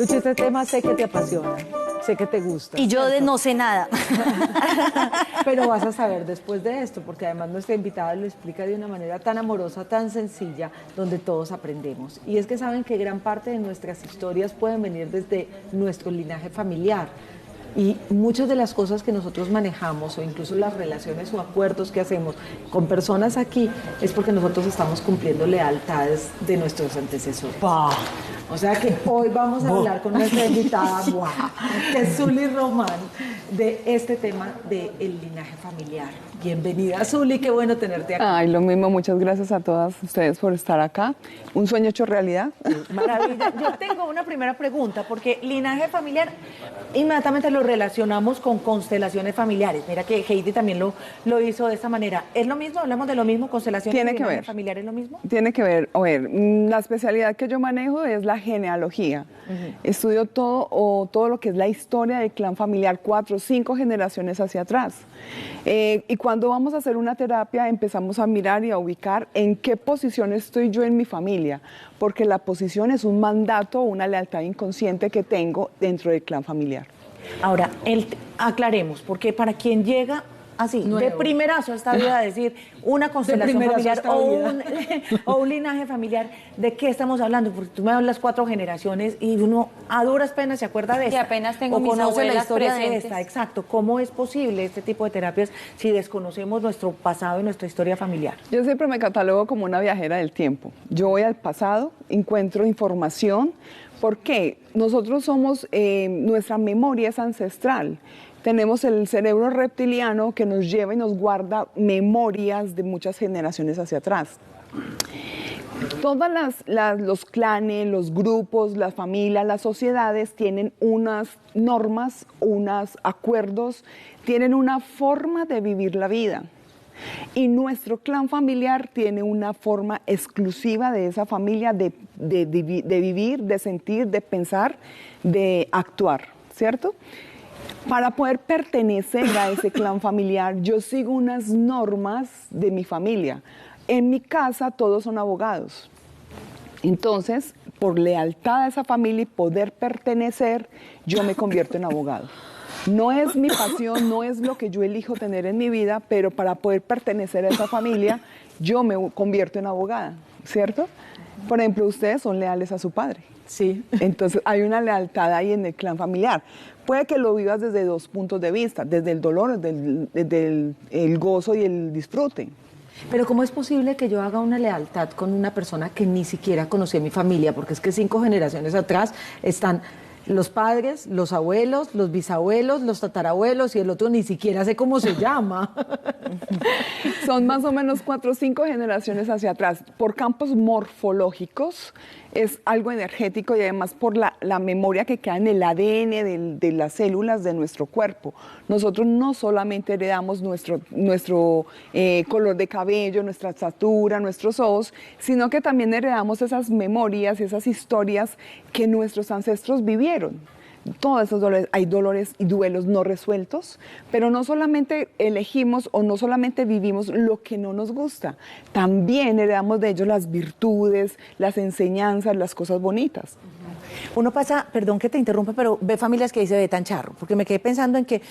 Luchi, este tema sé que te apasiona, sé que te gusta. Y yo ¿cierto? no sé nada. Pero vas a saber después de esto, porque además nuestra invitada lo explica de una manera tan amorosa, tan sencilla, donde todos aprendemos. Y es que saben que gran parte de nuestras historias pueden venir desde nuestro linaje familiar. Y muchas de las cosas que nosotros manejamos, o incluso las relaciones o acuerdos que hacemos con personas aquí, es porque nosotros estamos cumpliendo lealtades de nuestros antecesores. Bah. O sea que hoy vamos a hablar con nuestra invitada, que es Zuli Román, de este tema del linaje familiar. Bienvenida, Zuli, qué bueno tenerte aquí. Ay, lo mismo, muchas gracias a todas ustedes por estar acá. Un sueño hecho realidad. Maravilla. Yo tengo una primera pregunta, porque linaje familiar inmediatamente lo relacionamos con constelaciones familiares. Mira que Heidi también lo hizo de esta manera. ¿Es lo mismo? ¿Hablamos de lo mismo? ¿Constelaciones Tiene y que linaje ver. familiar es lo mismo? Tiene que ver, la especialidad que yo manejo es la genealogía. Estudio todo lo que es la historia del clan familiar, 4 o 5 generaciones hacia atrás. Y cuando vamos a hacer una terapia empezamos a mirar y a ubicar en qué posición estoy yo en mi familia, porque la posición es un mandato o una lealtad inconsciente que tengo dentro del clan familiar. Ahora, aclaremos, porque para quien llega así, Nuevo. de primerazo a esta vida, decir una constelación primerazo a familiar esta o un linaje familiar, ¿de qué estamos hablando? Porque tú me hablas 4 generaciones y uno a duras penas se acuerda de Que esta. apenas tengo o mis conoce la abuelas historia de presentes. esta, exacto. ¿Cómo es posible este tipo de terapias si desconocemos nuestro pasado y nuestra historia familiar? Yo siempre me catalogo como una viajera del tiempo. Yo voy al pasado, encuentro información. ¿Por qué? Nosotros somos, nuestra memoria es ancestral. Tenemos el cerebro reptiliano que nos lleva y nos guarda memorias de muchas generaciones hacia atrás. Todos los clanes, los grupos, las familias, las sociedades tienen unas normas, unos acuerdos, tienen una forma de vivir la vida. Y nuestro clan familiar tiene una forma exclusiva de esa familia de vivir, de sentir, de pensar, de actuar, ¿cierto? Para poder pertenecer a ese clan familiar, yo sigo unas normas de mi familia. En mi casa todos son abogados. Entonces, por lealtad a esa familia y poder pertenecer, yo me convierto en abogado. No es mi pasión, no es lo que yo elijo tener en mi vida, pero para poder pertenecer a esa familia, yo me convierto en abogada, ¿cierto? Por ejemplo, ustedes son leales a su padre. Sí. Entonces hay una lealtad ahí en el clan familiar. Puede que lo vivas desde 2 puntos de vista, desde el dolor, desde el gozo y el disfrute. Pero ¿cómo es posible que yo haga una lealtad con una persona que ni siquiera conocí en mi familia? Porque es que 5 generaciones atrás están los padres, los abuelos, los bisabuelos, los tatarabuelos y el otro ni siquiera sé cómo se llama. Son más o menos 4 o 5 generaciones hacia atrás. Por campos morfológicos es algo energético y además por la memoria que queda en el ADN de las células de nuestro cuerpo. Nosotros no solamente heredamos nuestro color de cabello, nuestra estatura, nuestros ojos, sino que también heredamos esas memorias, esas historias que nuestros ancestros vivieron. Todos esos dolores, hay dolores y duelos no resueltos, pero no solamente elegimos o no solamente vivimos lo que no nos gusta, también heredamos de ellos las virtudes, las enseñanzas, las cosas bonitas. Uno pasa, perdón que te interrumpa, pero ve familias que dice ve tan charro, porque me quedé pensando en que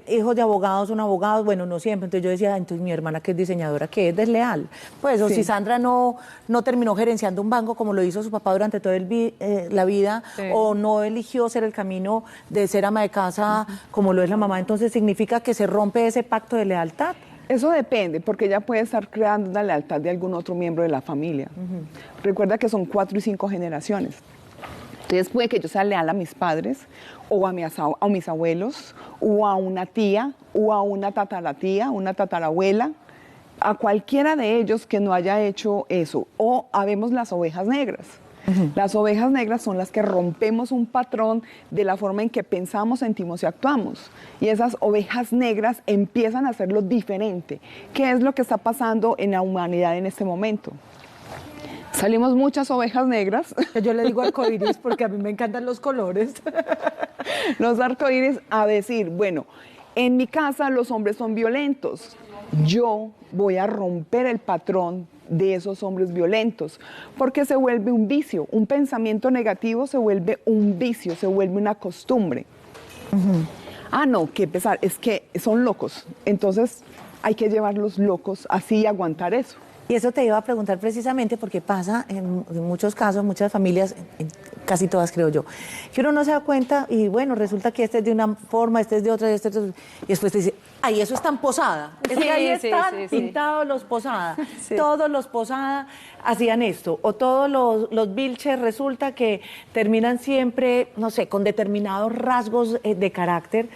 hijos de abogados son abogados, bueno, no siempre, entonces yo decía, entonces mi hermana que es diseñadora, que es desleal, pues, o Sí. si Sandra no terminó gerenciando un banco como lo hizo su papá durante toda la vida, Sí. o no eligió ser el camino de ser ama de casa como lo es la mamá, entonces significa que se rompe ese pacto de lealtad. Eso depende, porque ella puede estar creando una lealtad de algún otro miembro de la familia. Recuerda que son 4 y 5 generaciones. Entonces puede que yo sea leal a mis padres, o a mis abuelos, o a una tía, o a una tataratía, una tatarabuela, a cualquiera de ellos que no haya hecho eso. O habemos las ovejas negras. Las ovejas negras son las que rompemos un patrón de la forma en que pensamos, sentimos y actuamos. Y esas ovejas negras empiezan a hacerlo diferente. ¿Qué es lo que está pasando en la humanidad en este momento? Salimos muchas ovejas negras, Yo le digo arcoíris porque a mí me encantan los colores. los arcoíris, a decir, bueno, en mi casa los hombres son violentos. Yo voy a romper el patrón de esos hombres violentos, porque se vuelve un vicio, un pensamiento negativo se vuelve un vicio, se vuelve una costumbre. Ah, no, qué pesar, es que son locos, entonces hay que llevarlos locos así y aguantar eso. Y eso te iba a preguntar precisamente porque pasa en muchos casos, muchas familias, en casi todas creo yo, que uno no se da cuenta y bueno, resulta que este es de una forma, este es de otra, este es de otra, y después te dice, ay, eso está en Posada, es que ahí están pintados los Posada, todos los Posada hacían esto, o todos los Vilches resulta que terminan siempre, no sé, con determinados rasgos de carácter,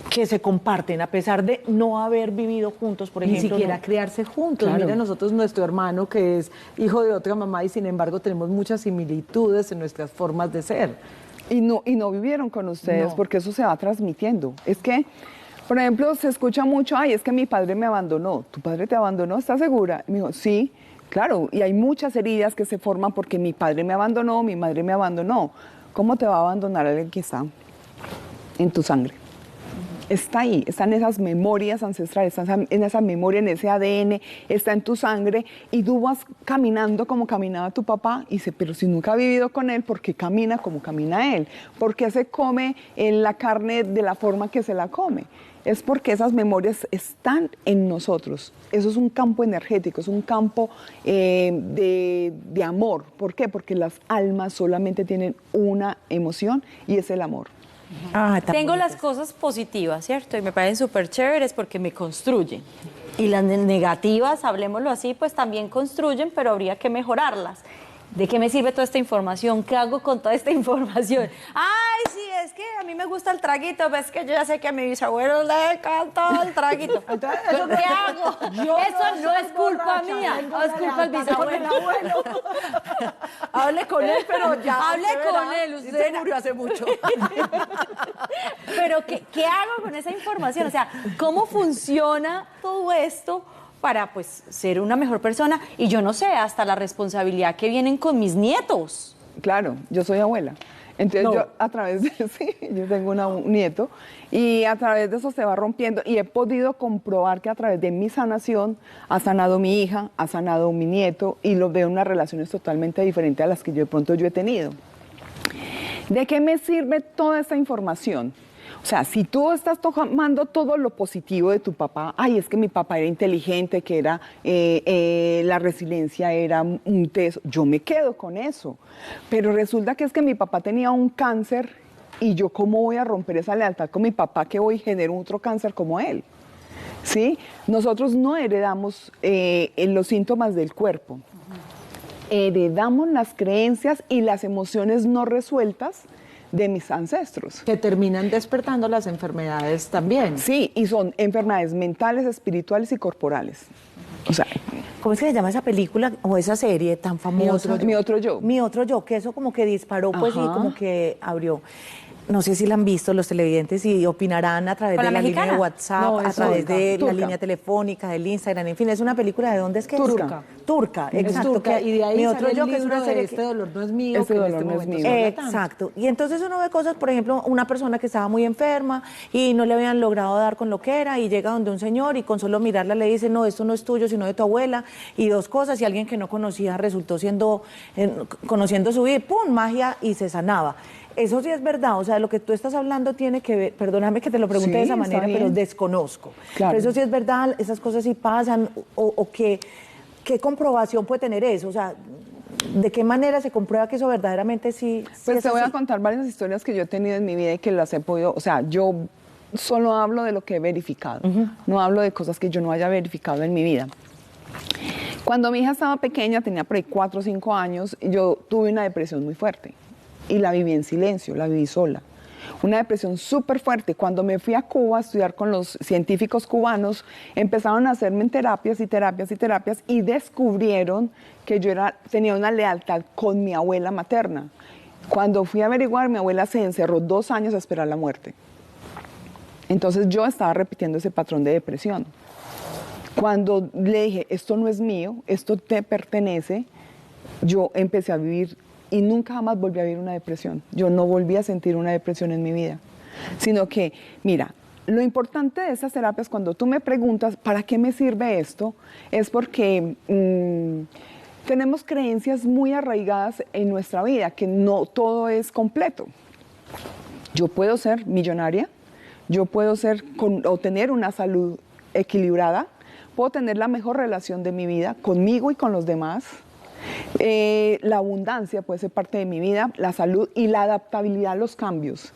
que se comparten a pesar de no haber vivido juntos, por ejemplo. Ni siquiera criarse juntos. Claro. Mira, nosotros, nuestro hermano que es hijo de otra mamá y sin embargo tenemos muchas similitudes en nuestras formas de ser. Y no vivieron con ustedes, No. porque eso se va transmitiendo. Es que, por ejemplo, se escucha mucho, ay, es que mi padre me abandonó. ¿Tu padre te abandonó? ¿Estás segura? Y me dijo, sí, claro. Y hay muchas heridas que se forman porque mi padre me abandonó, mi madre me abandonó. ¿Cómo te va a abandonar alguien que está en tu sangre? Está ahí, están esas memorias ancestrales, están en esa memoria, en ese ADN, está en tu sangre y tú vas caminando como caminaba tu papá y dice, pero si nunca ha vivido con él, ¿por qué camina como camina él? ¿Por qué se come la carne de la forma que se la come? Es porque esas memorias están en nosotros. Eso es un campo energético, es un campo de amor. ¿Por qué? Porque las almas solamente tienen una emoción y es el amor. Tengo las cosas positivas, ¿cierto? Y me parecen súper chéveres porque me construyen. Y las negativas, hablemoslo así, pues también construyen, pero habría que mejorarlas. ¿De qué me sirve toda esta información? ¿Qué hago con toda esta información? Ay, sí, es que a mí me gusta el traguito, ves que yo ya sé que a mi bisabuelo le encanta el traguito. Entonces, ¿Yo qué hago? Eso no es culpa mía, no es culpa del bisabuelo. Hable con él, pero ya. Hable con él, usted Se murió hace mucho. Pero ¿qué hago con esa información? O sea, ¿cómo funciona todo esto para pues ser una mejor persona? Y yo no sé, hasta la responsabilidad que vienen con mis nietos. Claro, yo soy abuela. Entonces yo a través de sí, yo tengo un nieto y a través de eso se va rompiendo y he podido comprobar que a través de mi sanación ha sanado mi hija, ha sanado mi nieto y lo veo en unas relaciones totalmente diferentes a las que yo de pronto yo he tenido. ¿De qué me sirve toda esta información? O sea, si tú estás tomando todo lo positivo de tu papá, ay, es que mi papá era inteligente, que era la resiliencia era un teso, yo me quedo con eso. Pero resulta que es que mi papá tenía un cáncer y yo cómo voy a romper esa lealtad con mi papá que hoy genera otro cáncer como él. ¿Sí? Nosotros no heredamos los síntomas del cuerpo, heredamos las creencias y las emociones no resueltas de mis ancestros. Que terminan despertando las enfermedades también. Sí, y son enfermedades mentales, espirituales y corporales. O sea, ¿Cómo es que se llama esa película o esa serie tan famosa? Mi otro yo. Mi otro yo, que eso como que disparó, pues, y Ajá. como que abrió. No sé si la han visto los televidentes y opinarán a través ¿Con de la la línea de mexicana? WhatsApp, No, a es través turca. de la Turca. línea telefónica, del Instagram, en fin, es una película de dónde es que es? Turca. Turca, Es exacto. turca, que y de ahí Mi sale otro el yo, que es libro una de serie Este dolor no es mío, Este que en dolor este no es momento mío. suena tanto. Exacto. Y entonces uno ve cosas, por ejemplo, una persona que estaba muy enferma y no le habían logrado dar con lo que era y llega donde un señor y con solo mirarla le dice, no, esto no es tuyo, sino de tu abuela, y dos cosas, y alguien que no conocía resultó siendo, conociendo su vida, y ¡pum!, magia, y se sanaba. Eso sí es verdad, o sea, lo que tú estás hablando tiene que ver, perdóname que te lo pregunte Sí, de esa está manera, pero bien. desconozco. Claro. Pero eso sí es verdad, esas cosas sí pasan, o ¿qué comprobación puede tener eso? O sea, ¿de qué manera se comprueba que eso verdaderamente sí Pues es te voy a así? contar varias historias que yo he tenido en mi vida y que las he podido, o sea, yo solo hablo de lo que he verificado, no hablo de cosas que yo no haya verificado en mi vida. Cuando mi hija estaba pequeña, tenía por ahí 4 o 5 años, yo tuve una depresión muy fuerte y la viví en silencio, la viví sola. Una depresión súper fuerte. Cuando me fui a Cuba a estudiar con los científicos cubanos, empezaron a hacerme terapias y terapias y terapias y descubrieron que yo tenía una lealtad con mi abuela materna. Cuando fui a averiguar, mi abuela se encerró 2 años a esperar la muerte. Entonces yo estaba repitiendo ese patrón de depresión. Cuando le dije, esto no es mío, esto te pertenece, yo empecé a vivir y nunca jamás volví a vivir una depresión. Yo no volví a sentir una depresión en mi vida, sino que, mira, lo importante de estas terapias, cuando tú me preguntas, ¿para qué me sirve esto? Es porque tenemos creencias muy arraigadas en nuestra vida, que no todo es completo. Yo puedo ser millonaria, yo puedo o tener una salud equilibrada, puedo tener la mejor relación de mi vida conmigo y con los demás. La abundancia puede ser parte de mi vida, la salud y la adaptabilidad a los cambios.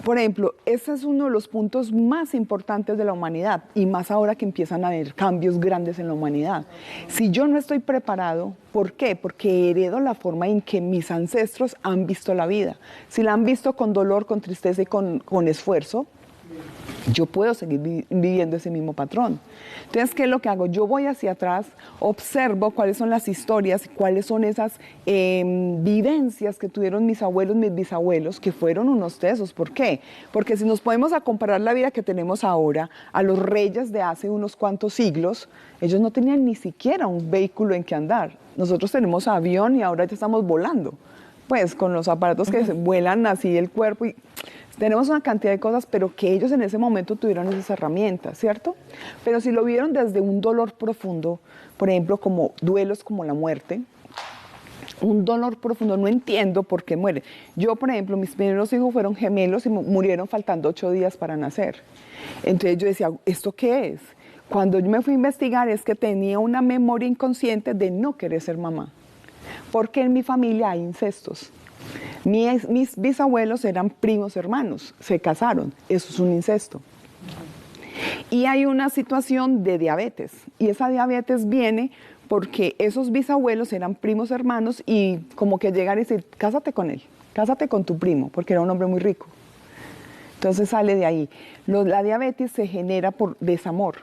Por ejemplo, ese es uno de los puntos más importantes de la humanidad, y más ahora que empiezan a haber cambios grandes en la humanidad. Si yo no estoy preparado, ¿por qué? Porque heredo la forma en que mis ancestros han visto la vida. Si la han visto con dolor, con tristeza y con esfuerzo, yo puedo seguir viviendo ese mismo patrón. Entonces, ¿qué es lo que hago? Yo voy hacia atrás, observo cuáles son las historias, cuáles son esas vivencias que tuvieron mis abuelos, mis bisabuelos, que fueron unos tesos. ¿Por qué? Porque si nos podemos comparar la vida que tenemos ahora a los reyes de hace unos cuantos siglos, ellos no tenían ni siquiera un vehículo en que andar. Nosotros tenemos avión y ahora ya estamos volando, pues con los aparatos que vuelan así el cuerpo y... Tenemos una cantidad de cosas, pero que ellos en ese momento tuvieron esas herramientas, ¿cierto? Pero si lo vieron desde un dolor profundo, por ejemplo, como duelos como la muerte, un dolor profundo, no entiendo por qué muere. Yo, por ejemplo, mis primeros hijos fueron gemelos y murieron faltando 8 días para nacer. Entonces yo decía, ¿esto qué es? Cuando yo me fui a investigar es que tenía una memoria inconsciente de no querer ser mamá, porque en mi familia hay incestos. Mis bisabuelos eran primos hermanos, se casaron, eso es un incesto. Y hay una situación de diabetes, y esa diabetes viene porque esos bisabuelos eran primos hermanos y como que llegan y decir, cásate con él, cásate con tu primo, porque era un hombre muy rico. Entonces sale de ahí. La diabetes se genera por desamor.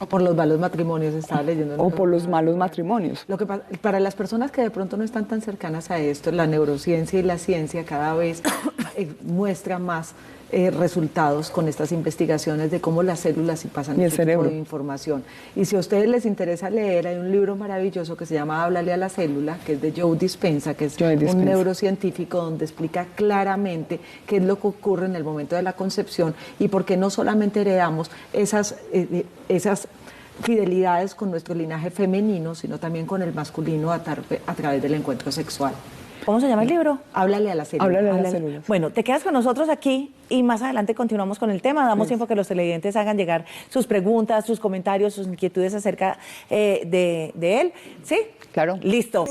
O por los malos matrimonios, estaba leyendo. O por los malos matrimonios. Lo que pasa, para las personas que de pronto no están tan cercanas a esto, la neurociencia y la ciencia cada vez muestra más resultados con estas investigaciones de cómo las células sí pasan ese tipo de información. Y si a ustedes les interesa leer, hay un libro maravilloso que se llama Háblale a la célula, que es de Joe Dispenza, que es un neurocientífico donde explica claramente qué es lo que ocurre en el momento de la concepción y por qué no solamente heredamos esas fidelidades con nuestro linaje femenino, sino también con el masculino a través del encuentro sexual. ¿Cómo se llama el libro? Háblale a la célula. Háblale a las células. Bueno, te quedas con nosotros aquí y más adelante continuamos con el tema. Damos tiempo que los televidentes hagan llegar sus preguntas, sus comentarios, sus inquietudes acerca de él. ¿Sí? Claro. Listo.